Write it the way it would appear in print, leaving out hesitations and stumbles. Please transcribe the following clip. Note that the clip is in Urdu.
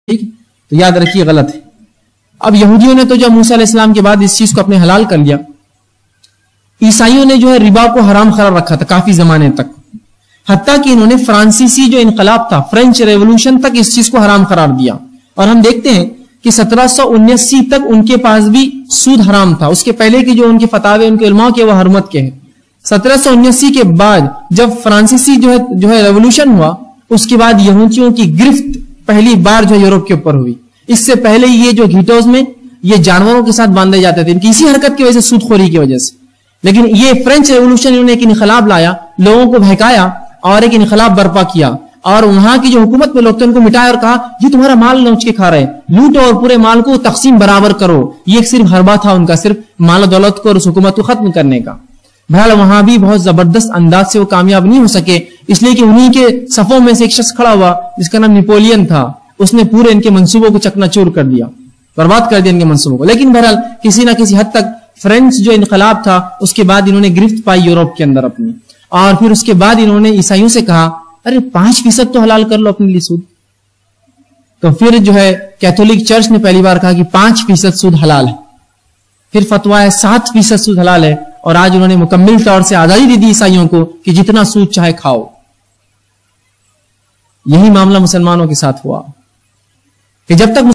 ٹھیک، تو یاد رکھیے غلط ہے. اب یہودیوں نے تو جب موسیٰ علیہ السلام کے بعد اس چیز کو اپنے حلال کر لیا، عیسائیوں نے جو ہے ربا کو حرام قرار رکھا تھا کافی زمانے تک، حتیٰ کہ انہوں نے فرانسیسی جو انقلاب تھا، فرینچ ریولوشن تک اس چیز کو حرام قرار دیا. اور ہم دیکھتے ہیں کہ 1779 تک ان کے پاس بھی سود حرام تھا. اس کے پہلے کی جو ان کے فتاوے ان کے علماء کے وہ حرمت کے ہیں. 1779 کے بعد جب فرانسیسی جو ہے ریولوشن ہوا، اس کے بعد یہودیوں کی گرفت پہلی بار جو یورپ کے اوپر ہوئی. اس سے پہلے یہ جو گھیٹوز میں یہ جانوروں کے ساتھ باندھے جاتے تھے، ان کی اسی حرکت کی وجہ سے، سود خوری کی وجہ سے. لیکن یہ فرینچ ریولوشن انہوں نے ایک انقلاب لایا، لوگوں کو بہکایا اور ایک انقلاب برپا کیا، اور وہاں کی جو حکومت میں لوگ تھے ان کو مٹایا اور کہا یہ تمہارا مال نوچ کے کھا رہے، لوٹو اور پورے مال کو تقسیم برابر کرو. یہ ایک صرف حربہ تھا ان کا، صرف مال و دولت کو اور اس حکومت کو ختم کرنے کا. بہرحال وہاں بھی بہت زبردست انداز سے وہ کامیاب نہیں ہو سکے، اس لیے کہ انہی کے صفوں میں سے ایک شخص کھڑا ہوا جس کا نام نیپولین تھا. اس نے پورے ان کے منصوبوں کو چکنا چور کر دیا، برباد کر دیا ان کے منصوبوں کو. لیکن بہرحال کسی نہ کسی حد تک فرینچ جو انقلاب تھا اس کے بعد انہوں نے گرفت پائی یورپ کے اندر اپنی، اور پھر اس کے بعد انہوں نے عیسائیوں سے کہا ارے 5% تو حلال کر لو اپنے لیے سود. تو پھر جو ہے کیتھولک چرچ نے پہلی بار کہا کہ 5% سود حلال ہے. پھر فتویٰ ہے 7% سود حلال ہے، اور آج انہوں نے مکمل طور سے آزادی دے دی عیسائیوں کو کہ جتنا سود چاہے کھاؤ. یہی معاملہ مسلمانوں کے ساتھ ہوا کہ جب تک